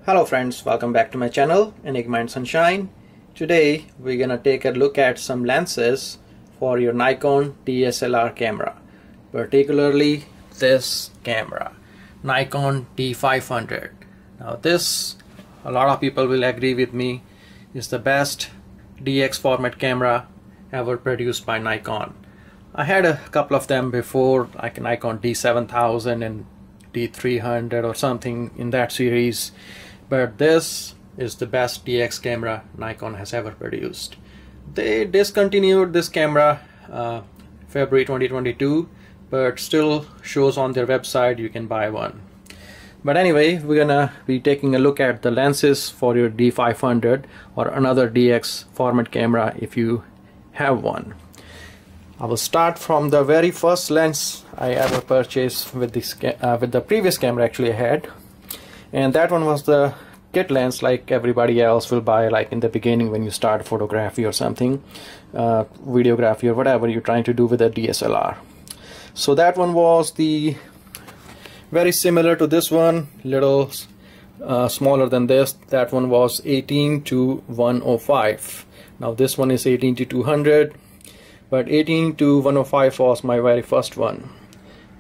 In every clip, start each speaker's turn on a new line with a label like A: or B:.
A: Hello friends, welcome back to my channel Enigma and Sunshine. Today we're gonna take a look at some lenses for your Nikon DSLR camera, particularly this camera, Nikon D500. Now this, a lot of people will agree with me, is the best DX format camera ever produced by Nikon. I had a couple of them before, like Nikon D7000 and D300 or something in that series, but this is the best DX camera Nikon has ever produced. They discontinued this camera February 2022, but still shows on their website you can buy one. But anyway, we're gonna be taking a look at the lenses for your D500 or another DX format camera if you have one. I will start from the very first lens I ever purchased with this with the previous camera actually I had, and that one was the kit lens, like everybody else will buy like in the beginning when you start photography or something, videography or whatever you're trying to do with a DSLR. So that one was the very similar to this one, little smaller than this. That one was 18-105. Now this one is 18-200, but 18-105 was my very first one.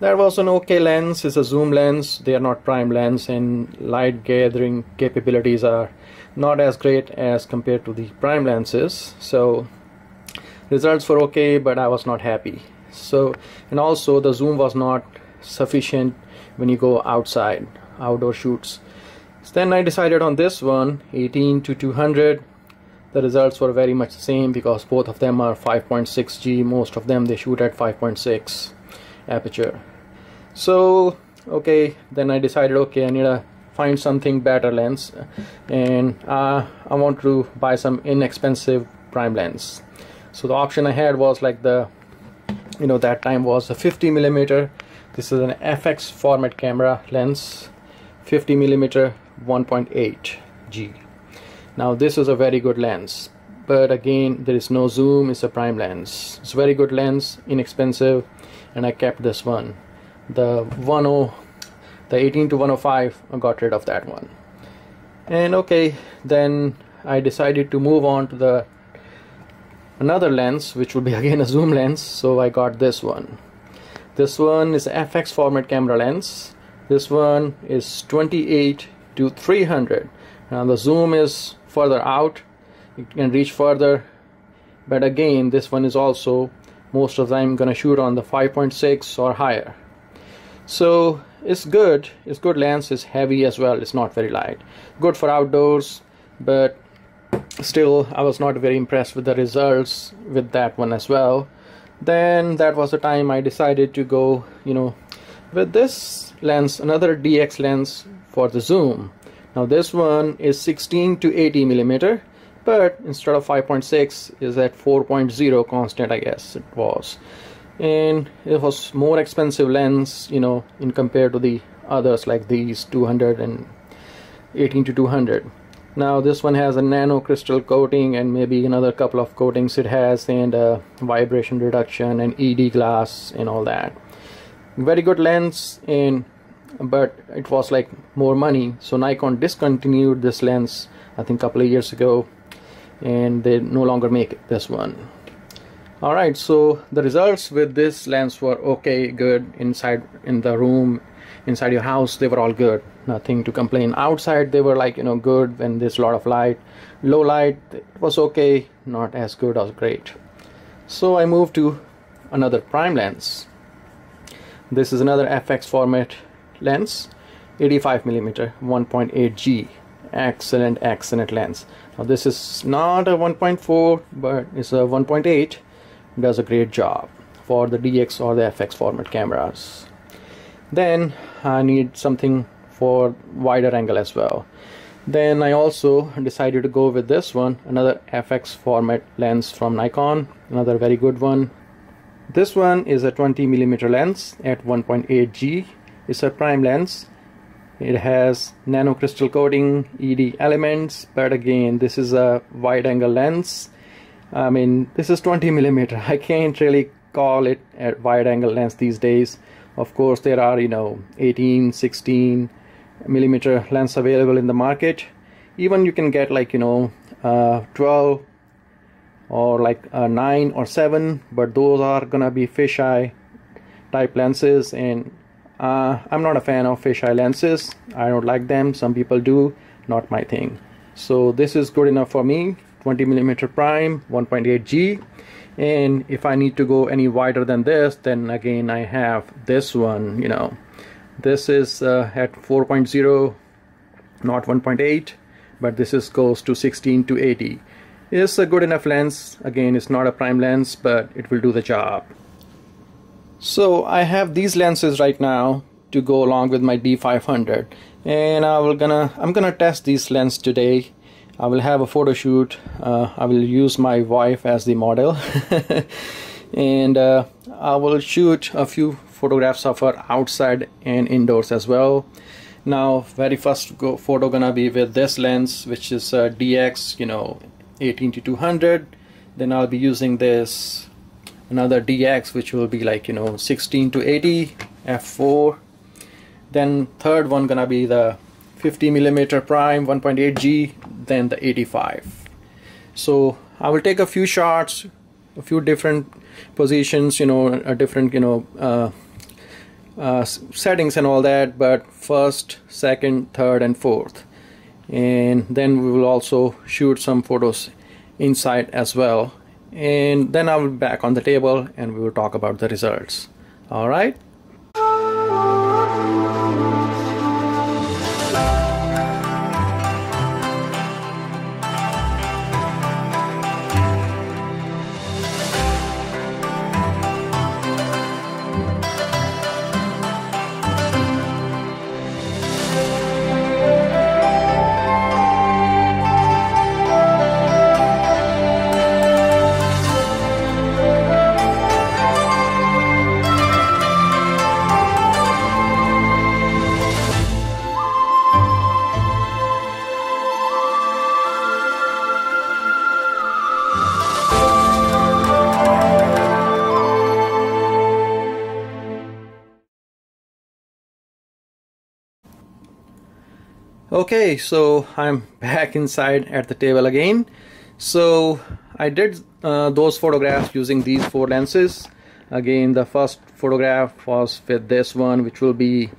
A: That was an okay lens. It's a zoom lens. They are not prime lens, and light gathering capabilities are not as great as compared to the prime lenses. So results were okay, but I was not happy. So, and also the zoom was not sufficient when you go outside, outdoor shoots. So then I decided on this one, 18-200. The results were very much the same because both of them are 5.6G. Most of them they shoot at 5.6 aperture. So okay, then I decided, okay, I need to find something better lens, and I want to buy some inexpensive prime lens. So the option I had was like the, that time was a 50mm. This is an FX format camera lens, 50mm 1.8G. Now this is a very good lens, but again there is no zoom. It's a prime lens. It's a very good lens, inexpensive, and I kept this one. The 18-105, I got rid of that one. And okay, then I decided to move on to another lens, which would be again a zoom lens. So I got this one. This one is FX format camera lens. This one is 28-300. Now the zoom is further out, it can reach further, but again this one is also most of the time gonna shoot on the 5.6 or higher. So it's good lens. It's heavy as well, it's not very light, good for outdoors, but still I was not very impressed with the results with that one as well. Then that was the time I decided to go with this lens, another DX lens for the zoom. Now this one is 16-80mm, but instead of 5.6 is at 4.0 constant, I guess it was. And it was more expensive lens, in compared to the others like these 200 and 18-200. Now this one has a nano crystal coating and maybe another couple of coatings it has, and vibration reduction and ED glass and all that. Very good lens, but it was like more money, so Nikon discontinued this lens I think a couple of years ago, and they no longer make this one. Alright, so the results with this lens were okay, good. Inside in the room, inside your house, they were all good, nothing to complain. Outside they were like good when there's a lot of light. Low light, it was okay, not as good as great. So I moved to another prime lens. This is another FX format lens, 85mm 1.8G. Excellent lens. Now this is not a 1.4, but it's a 1.8. Does a great job for the DX or the FX format cameras. Then I need something for wider angle as well. Then I also decided to go with this one, another FX format lens from Nikon, another very good one. This one is a 20mm lens at 1.8G. It's a prime lens. It has nano crystal coating, ED elements, but again this is a wide angle lens. I mean, this is 20mm. I can't really call it a wide angle lens these days. Of course there are 18, 16, millimeter lens available in the market. Even you can get like 12 or like 9 or 7, but those are gonna be fisheye type lenses, and I'm not a fan of fisheye lenses. I don't like them. Some people do, not my thing. So this is good enough for me. 20mm prime, 1.8G. And if I need to go any wider than this, then again I have this one. This is at 4.0, not 1.8, but this is goes to 16 to 80. It's a good enough lens. Again, it's not a prime lens, but it will do the job. So I have these lenses right now to go along with my D500, and I'm gonna test these lenses today. I will have a photo shoot. I will use my wife as the model and I will shoot a few photographs of her outside and indoors as well. Now, very first photo gonna be with this lens, which is DX 18 to 200. Then I'll be using this another DX, which will be like 16 to 80 f4. Then third one gonna be the 50mm prime 1.8G, then the 85. So I will take a few shots, a few different positions, different settings and all that, but first, second, third and fourth, and then we will also shoot some photos inside as well, and then I will be back on the table and we will talk about the results. All right. Okay, so I'm back inside at the table again. So I did those photographs using these 4 lenses. Again, the first photograph was with this one, which will be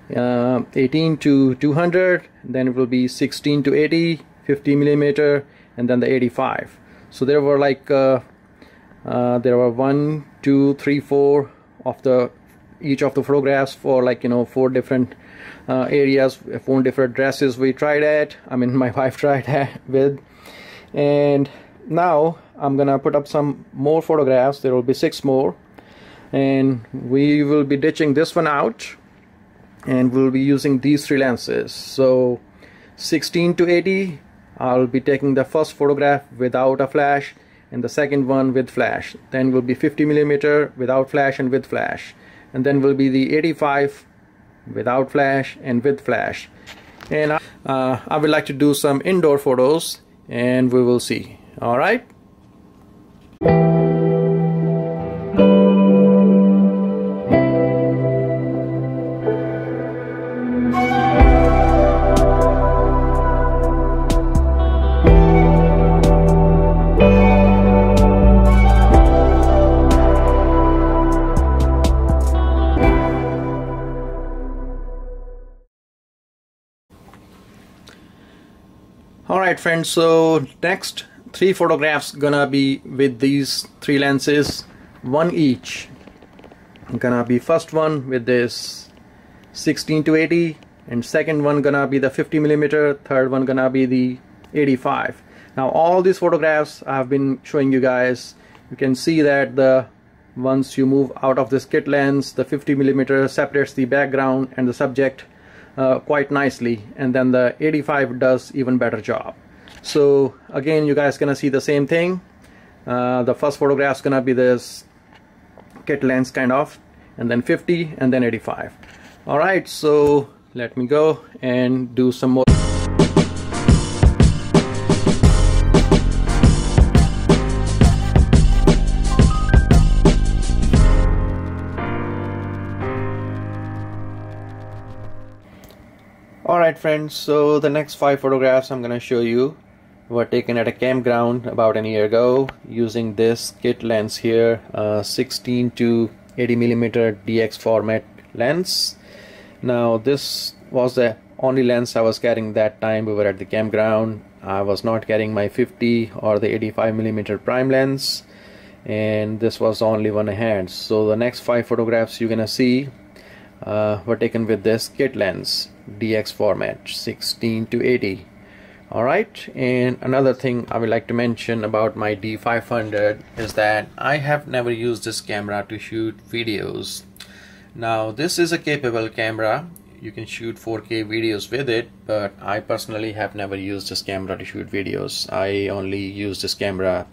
A: 18 to 200, then it will be 16 to 80, 50mm, and then the 85. So there were like there were 1, 2, 3, 4 of each of the photographs for like 4 different areas, 4 different dresses we tried at. I mean, my wife tried at with. And now I'm gonna put up some more photographs. There will be 6 more, and we will be ditching this one out, and we'll be using these 3 lenses. So 16 to 80, I'll be taking the first photograph without a flash and the second one with flash. Then will be 50mm without flash and with flash, and then will be the 85 without flash and with flash. And I would like to do some indoor photos, and we will see. All right. Alright friends, so next 3 photographs gonna be with these 3 lenses, 1 each. Gonna be first one with this 16 to 80, and second one gonna be the 50mm, third one gonna be the 85. Now all these photographs I've been showing you guys, you can see that once you move out of this kit lens, the 50mm separates the background and the subject quite nicely, and then the 85 does even better job. So again, you guys gonna see the same thing. The first photograph's gonna be this kit lens kind of, and then 50, and then 85. All right, so let me go and do some more. Alright friends, so the next 5 photographs I'm gonna show you were taken at a campground about a year ago using this kit lens here, 16 to 80mm DX format lens. Now this was the only lens I was carrying that time. We were at the campground. I was not carrying my 50 or the 85mm prime lens, and this was the only one I had. So the next 5 photographs you're gonna see were taken with this kit lens, DX format, 16 to 80. Alright, and another thing I would like to mention about my D500 is that I have never used this camera to shoot videos. Now this is a capable camera, you can shoot 4K videos with it, but I personally have never used this camera to shoot videos. I only use this camera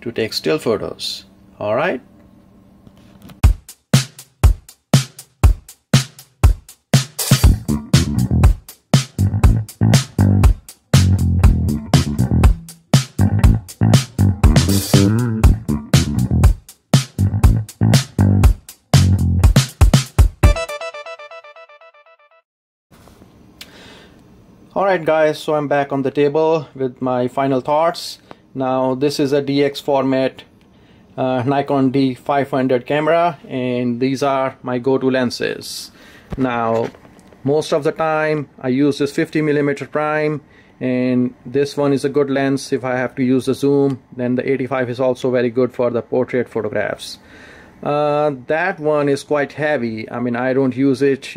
A: to take still photos. Alright. Alright guys, so I'm back on the table with my final thoughts. Now this is a DX format Nikon D500 camera, and these are my go-to lenses. Now most of the time I use this 50mm prime, and this one is a good lens if I have to use the zoom. Then the 85 is also very good for the portrait photographs. That one is quite heavy. I mean, I don't use it,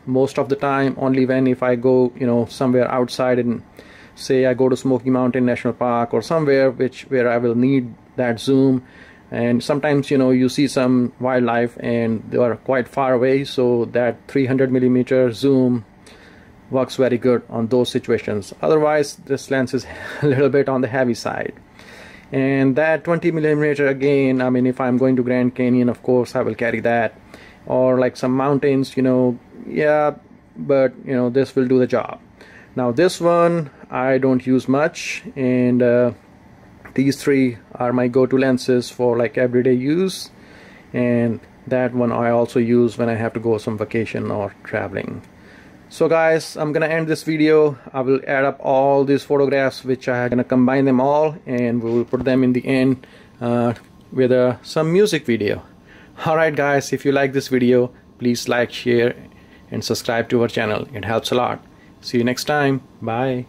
A: most of the time, only when if I go, somewhere outside, and say I go to Smoky Mountain National Park or somewhere where I will need that zoom. And sometimes, you see some wildlife and they are quite far away, so that 300mm zoom works very good on those situations. Otherwise, this lens is a little bit on the heavy side. And that 20mm again, I mean, if I'm going to Grand Canyon, of course I will carry that, or like some mountains, yeah, but this will do the job. Now this one I don't use much, and these 3 are my go-to lenses for like everyday use, and that one I also use when I have to go some vacation or traveling. So guys, I'm gonna end this video. I will add up all these photographs, which I'm gonna combine them all, and we will put them in the end with some music video. Alright guys, if you like this video, please like, share and subscribe to our channel. It helps a lot. See you next time. Bye.